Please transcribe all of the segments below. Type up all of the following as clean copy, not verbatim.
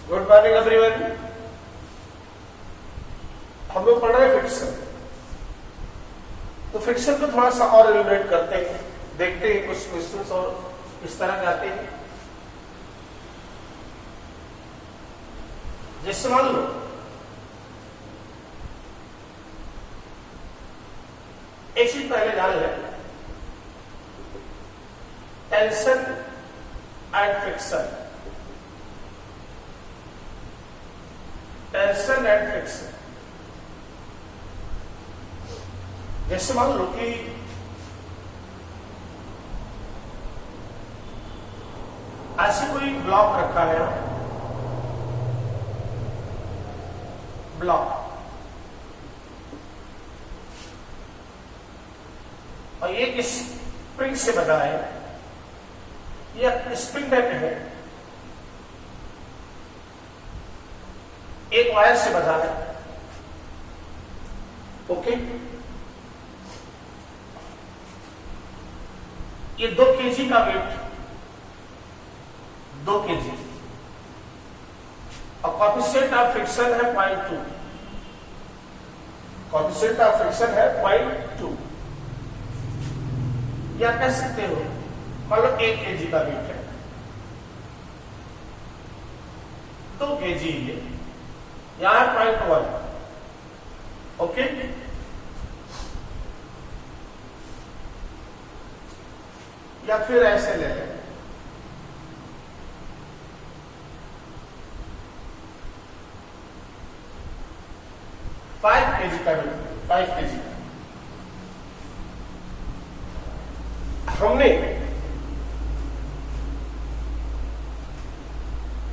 Good morning everyone. हम लोग पढ़ रहे हैं फ्रिक्शन। तो फ्रिक्शन को थोड़ा सा और एलिब्रेट करते हैं, देखते हैं कुछ क्वेश्चंस और किस तरह के आते हैं। जैसे मान लो एक चीज पहले जान लें, tension and friction. Tension and friction, जैसे मान लो कि ऐसे कोई ब्लॉक रखा है, ब्लॉक, और ये किस स्प्रिंग से बना है, यह स्प्रिंग टाइप है, एक वायर से बना है। ओके, ये 2 kg का वेट, 2 kg, और कोएफिशिएंट ऑफ फ्रिक्शन है 0.2। कोएफिशिएंट ऑफ फ्रिक्शन है 0.2। या कह सकते हो मान लो 1 kg का वेट है, 2 kg ये, यहां 0.1। ओके, या फिर ऐसे ले लें, फाइव केजी का वेट, 5 kg का। हमने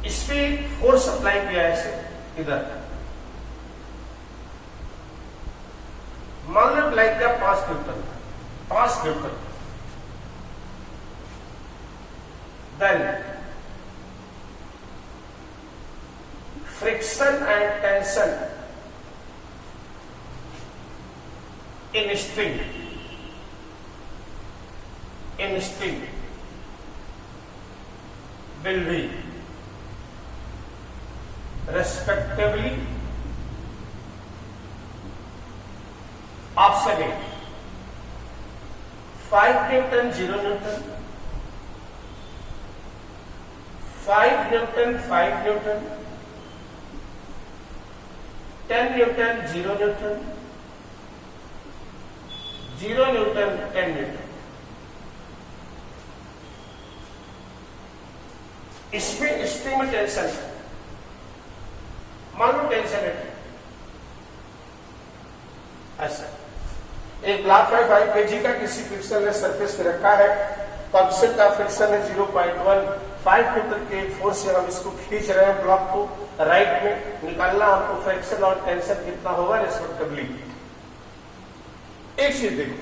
इसमें फोर्स अप्लाई किया है, ऐसे इधर मान लो अप्लाई किया 5 newton, 5 newton. Then friction and tension in string will be respectively option A 5 Newton 0 Newton, 5 Newton 5 Newton, 10 Newton 0 Newton, 0 Newton 10 Newton। इसमें स्ट्रिंग में टेंशन है, मान लो टेंशन है ऐसा, एक ब्लॉक है 5 kg का, किसी फ्रिक्शन सरफेस पे रखा है, कोएफिशिएंट ऑफ फ्रिक्शन है 0.1, 5 न्यूटन के फोर्स से हम इसको खींच रहे हैं ब्लॉक को राइट में। निकालना हमको फ्रिक्शन और टेंशन कितना होगा रिस्पेक्टिवली। एक चीज देखो,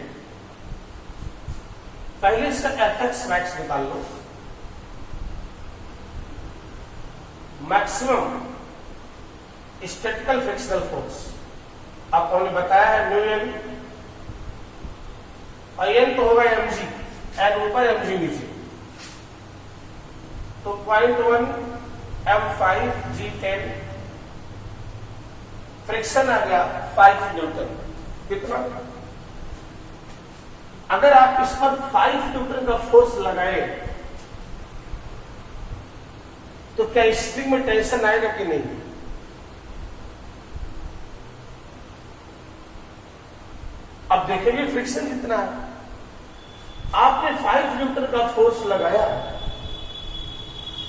पहले इसका एफएक्स मैक्स निकाल लो, मैक्सिमम स्टैटिकल फ्रिक्शनल फोर्स आपको हमने बताया है म्यू एन, और एन तो होगा mg, एन ऊपर mg नीचे, तो 0.1 m5 g10, फ्रिक्शन आ गया 5 न्यूटन। कितना? अगर आप इस पर 5 न्यूटन का फोर्स लगाए तो क्या स्प्रिंग में टेंशन आएगा कि नहीं? अब देखेंगे फ्रिक्शन कितना है। आपने 5 न्यूटन का फोर्स लगाया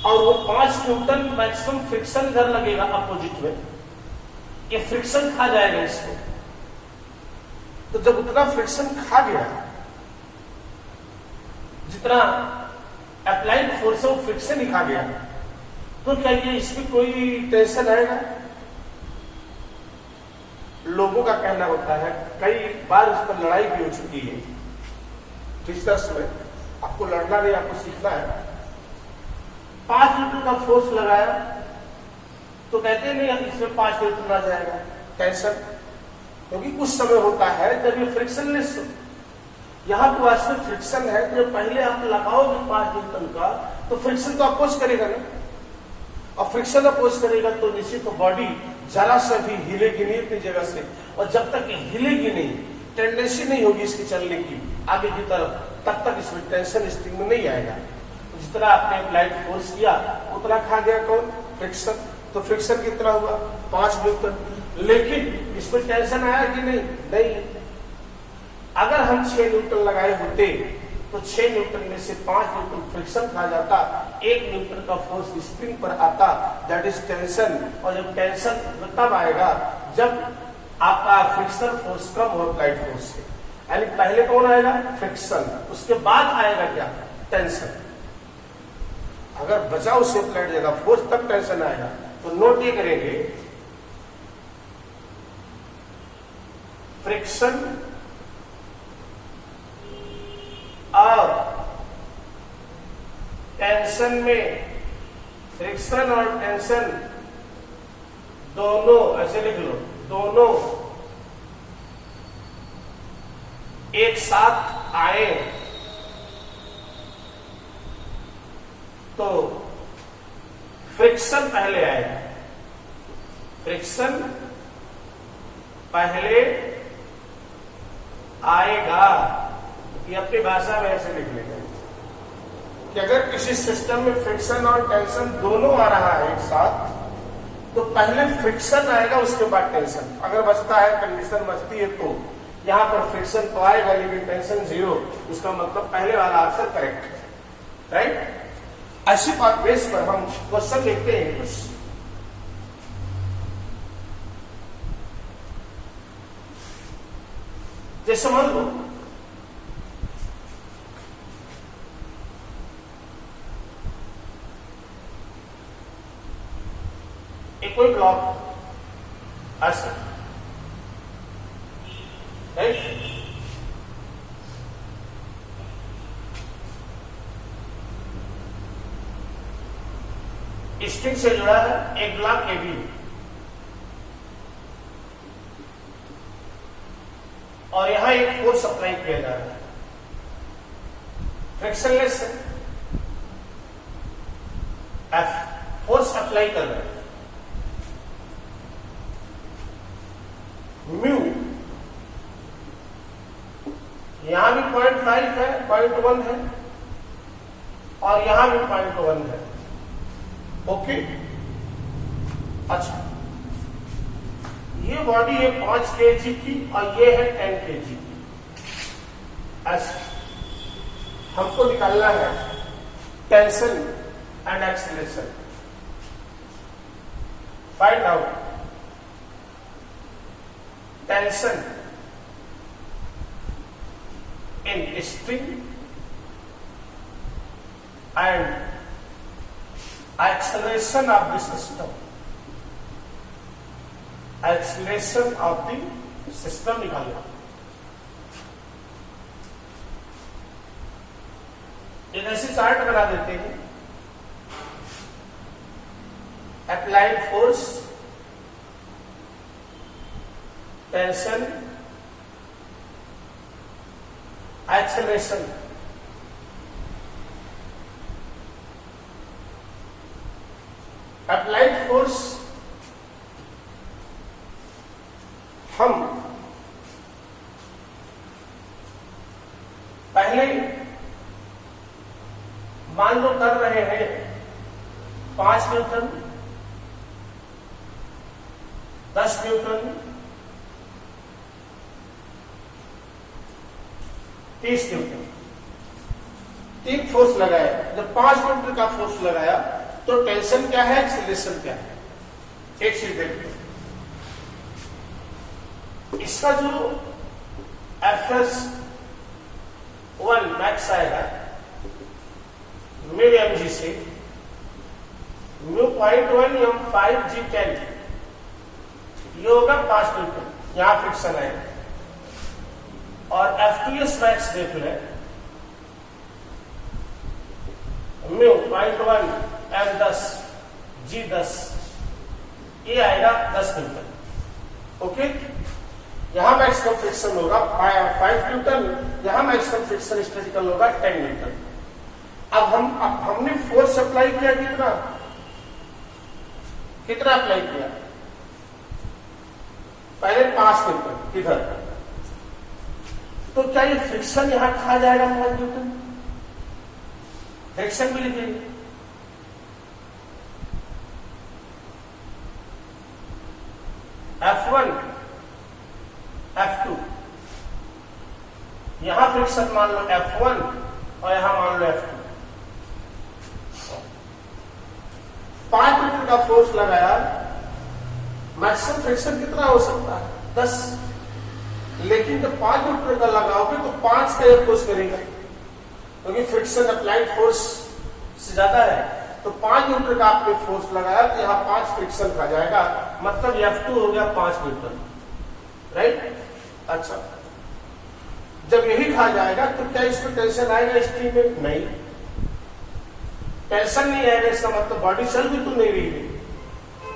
और वो 5 न्यूटन मैक्सिमम फ्रिक्शन इधर लगेगा अपोजिट में, ये फ्रिक्शन खा जाएगा इसको। तो जब उतना फ्रिक्शन खा गया, जितना अप्लाइड फोर्स है वो फ्रिक्शन ही खा गया, तो क्या ये इसमें कोई टेंशन आएगा? लोगों का कहना होता है, कई बार इस पर लड़ाई भी हो चुकी है टीचर्स में, आपको लड़ना नहीं, आपको सीखना है। 5 न्यूटन का फोर्स लगाया तो कहते नहीं इसमें 5 न्यूटन आ जाएगा टेंशन, क्योंकि कुछ समय होता है जब ये फ्रिक्शनलेस, यहां तो वास्तव में फ्रिक्शन है, तो पहले आप लगाओगे 5 न्यूटन का तो फ्रिक्शन तो अपोज करेगा ना, और फ्रिक्शन अपोज करेगा तो निश्चित बॉडी जरा सा भी हिलेगी नहीं अपनी जगह से, और जब तक हिलेगी नहीं, टेंडेंसी नहीं होगी इसकी चलने की आगे की तरफ, तब तक इसमें टेंशन स्ट्रिंग में नहीं आएगा। जिस तरह आपने अप्लाइड फोर्स किया उतना खा गया कौन? फ्रिक्शन। तो फ्रिक्शन कितना हुआ? 5 न्यूटन। लेकिन इसमें टेंशन आया कि नहीं? नहीं। अगर हम 6 न्यूटन लगाए होते तो 6 न्यूटन में से 5 न्यूटन फ्रिक्शन खा जाता, 1 न्यूटन का फोर्स स्प्रिंग पर आता, दैट इज टेंशन। और जब टेंशन तब आएगा जब आपका फ्रिक्शन फोर्स कम हो अप्लाइड फोर्स से, यानी पहले कौन आएगा? फ्रिक्शन, उसके बाद आएगा क्या? टेंशन। अगर बचाव से अप्लाइड जाएगा फोर्स तब टेंशन आएगा। तो नोट ये करेंगे, फ्रिक्शन और टेंशन में, फ्रिक्शन और टेंशन दोनों, ऐसे लिख लो, दोनों एक साथ आए तो फ्रिक्शन पहले आएगा। फ्रिक्शन पहले आएगा, ये अपनी भाषा में ऐसे लिख लेंगे कि अगर किसी सिस्टम में फ्रिक्शन और टेंशन दोनों आ रहा है एक साथ, तो पहले फ्रिक्शन आएगा उसके बाद टेंशन। अगर बचता है, कंडीशन बचती है, तो यहां पर फ्रिक्शन तो आएगा लेकिन टेंशन 0, इसका मतलब पहले वाला आंसर करेक्ट है, राइट। ऐसी बात बेस पर हम क्वेश्चन देखते हैं कुछ। जैसे मान लो एक कोई ब्लॉक ऐसा, राइट, स्ट्रिंग से जुड़ा है एक ब्लॉक ए बी, और यहां एक फोर्स अप्लाई किया जा रहा है, फ्रिक्शनलेस है, एफ फोर्स अप्लाई कर रहे हैं, म्यू यहां भी 0.5 है, 0.1 है, और यहां भी 0.1 है। ओके, अच्छा, ये बॉडी है 5 kg की और ये है 10 kg की। ऐसा हमको निकालना है tension and acceleration. Find out tension in string and acceleration of the system, acceleration of the system निकालना। एक ऐसी चार्ट बना देते हैं, applied force, tension, acceleration. Applied force हम पहले मान लो कर रहे हैं 5 न्यूटन, 10 न्यूटन, 30 न्यूटन, 3 फोर्स लगाए। जब 5 न्यूटन का फोर्स लगाया तो टेंशन क्या है, एक्सीलरेशन क्या है, एक चीज देखते हैं। इसका जो FS1 मैक्स आएगा म्यू mg से, म्यू 0.1 m5g10, ये होगा 5 न्यूटन, यहां फ्रिक्शन आएगा। और F2S मैक्स देख ले, म्यू 0.1 M10 G10, ये आएगा 10 न्यूटन। ओके, यहां मैक्सिमम फ्रिक्शन होगा 5 न्यूटन, यहां मैक्सिमम फ्रिक्शन स्टैटिकल होगा 10 न्यूटन। अब हमने फोर्स अप्लाई किया कितना? कितना अप्लाई किया? पहले 5 न्यूटन इधर, तो क्या ये फ्रिक्शन यहां खा जाएगा 5 न्यूटन? फ्रिक्शन भी लिखेंगे। F1 F2, यहां फ्रिक्शन मान लो F1 और यहां मान लो F2। 5 न्यूटन का फोर्स लगाया, मैक्सिमम फ्रिक्शन कितना हो सकता है? 10। लेकिन जब 5 न्यूटन का लगाओगे तो 5 का फोर्स करेगा, क्योंकि फ्रिक्शन अप्लाइड फोर्स से ज्यादा है। तो 5 न्यूटन का आपने फोर्स लगाया तो यहाँ 5 फ्रिक्शन खा जाएगा, मतलब F2 हो गया 5 न्यूटन, राइट? अच्छा, जब यही खा जाएगा तो क्या इसमें टेंशन आएगा स्टीम में? नहीं, टेंशन नहीं आएगा, इसका मतलब बॉडी चल भी तो नहीं रही है।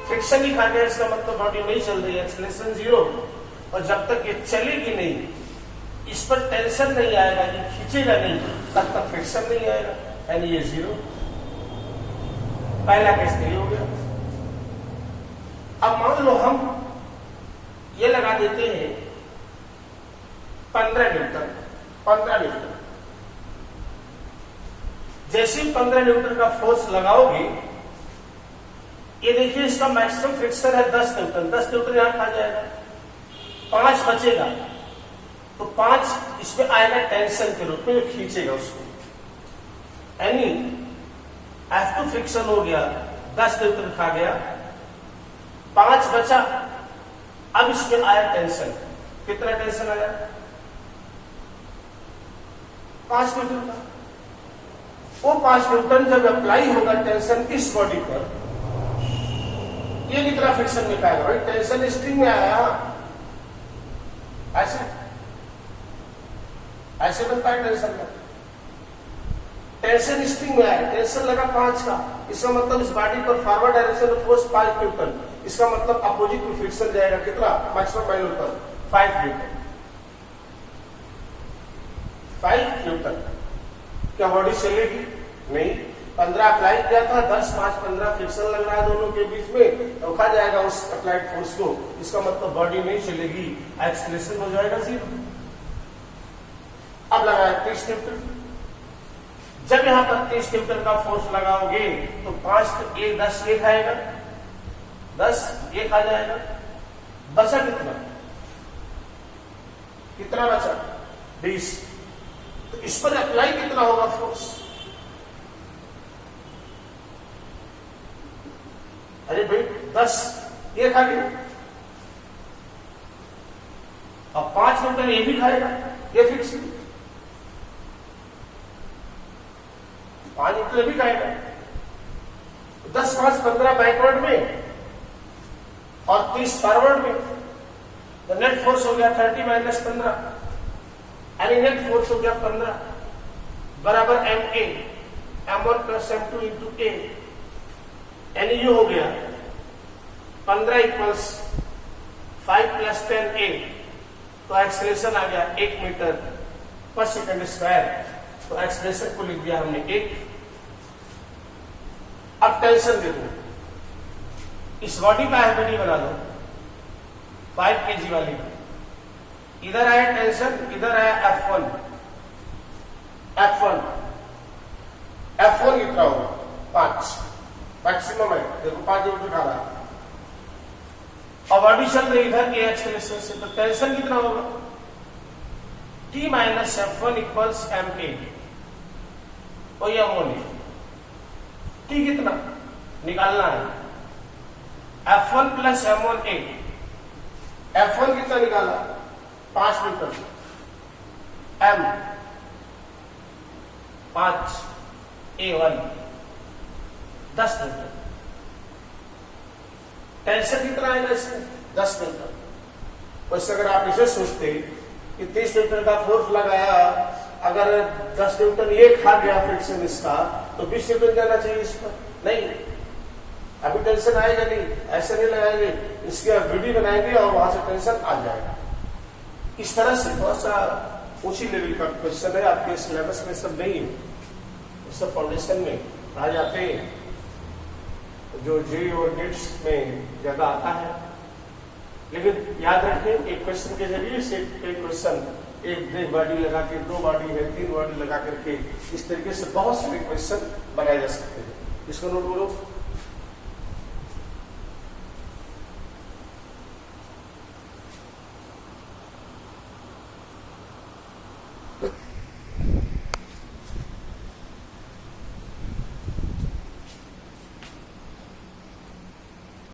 फ्रिक्शन ही खा गया, इसका मतलब बॉडी नहीं चल रही है, एक्सेलरेशन 0। और जब तक ये चलेगी नहीं, इस पर टेंशन नहीं आएगा, ये खींचेगा नहीं, तब तक फ्रिक्शन नहीं आएगा, यानी ये 0। पहला केस नहीं हो गया। अब मान लो हम ये लगा देते हैं 15 न्यूटन। 15 न्यूटन जैसे ही 15 न्यूटन का फोर्स लगाओगे, ये देखिए इसका मैक्सिमम फ्रिक्शन है 10 न्यूटन। 10 न्यूटन यहां खा जाएगा, 5 बचेगा, तो 5 इसमें आएगा टेंशन के रूप में, खींचेगा उसको, यानी F2 फ्रिक्शन हो गया, 10 न्यूटन खा गया, 5 बचा। अब इसमें आया टेंशन, कितना टेंशन आया? 5 न्यूटन का। वो 5 न्यूटन जब अप्लाई होगा टेंशन इस बॉडी पर, ये कितना फ्रिक्शन निकालेगा? भाई टेंशन स्ट्रिंग में आया, ऐसे ऐसे बनता है टेंशन का। टेंशन स्ट्रिंग में आया, टेंशन लगा 5 का, इसका मतलब इस बॉडी पर फॉरवर्ड डायरेक्शन में फोर्स 5 न्यूटन, इसका मतलब अपोजिट में फ्रिक्शन जाएगा कितना? मैक्सिमम वैल्यू पर 5 न्यूटन। 5 न्यूटन। क्या बॉडी चलेगी? नहीं। 15 अप्लाई किया था, 10, 5, 15 फ्रिक्शन लग रहा है दोनों के बीच में, तो खा जाएगा उस अप्लाइड फोर्स को, इसका मतलब बॉडी नहीं चलेगी, एक्सेलरेशन हो जाएगा 0। अब लगाया 30 न्यूटन। जब यहां पर 30 न्यूटन का फोर्स लगाओगे तो 5 तो 1, 10 ये खाएगा, 10 ये खा जाएगा, बचा कितना? कितना बचा? 20। तो इस पर अप्लाई कितना होगा फोर्स? अरे भाई 10 ये खा गया, अब 5 न्यूटन ये भी खाएगा, ये फिक्स। 5 न्यूटन भी खाएगा, 10, 5, 15 बैकवर्ड में और 30 फॉरवर्ड में, तो नेट फोर्स हो गया 30 - 15, यानी नेट फोर्स हो गया 15 बराबर MA, M1 + M2 × A, यानी ये हो गया 15 = 5 + 10A, तो एक्सेलरेशन आ गया 1 मीटर/सेकंड²। तो एक्सप्रेशन को लिख दिया हमने 1। अब टेंशन दे दो, इस बॉडी का एफबीडी बना दो 5 kg वाली। इधर आया टेंशन, इधर आया F1। F1 कितना होगा? 5 मैक्सिमम है, देखो 5 न्यूटन खा रहा है। अब बॉडी चल रही इधर के एक्सेलरेशन से, तो टेंशन कितना होगा? T - F1 = MA। कोई अमोनिया T कितना निकालना है? F1 + M1A। F1 कितना निकाला? 5 Newton. M 5, A1 10 Newton. Tension कितना आएगा इसमें? 10 न्यूटन। वैसे अगर आप इसे सोचते कि 30 न्यूटन का फोर्स लगाया, अगर 10 न्यूटन ये खा गया फ्रिक्शन इसका, तो 20 न्यूटन जाना चाहिए इस पर। नहीं, अभी टेंशन आएगा नहीं, ऐसे नहीं लगाएंगे, इसके वीडियो बनाएंगे और वहां से टेंशन आ जाएगा। इस तरह से बहुत सा ऊंची लेवल का क्वेश्चन है, आपके सिलेबस में सब नहीं है, सब फाउंडेशन में आ जाते हैं। जो जेईई और नीट्स में ज्यादा आता है। लेकिन याद रखें, एक क्वेश्चन के जरिए से कई क्वेश्चन, एक बॉडी लगा के, 2 बॉडी है, 3 बॉडी लगा करके, इस तरीके से बहुत सारे क्वेश्चन बनाए जा सकते हैं। इसको नोट करो।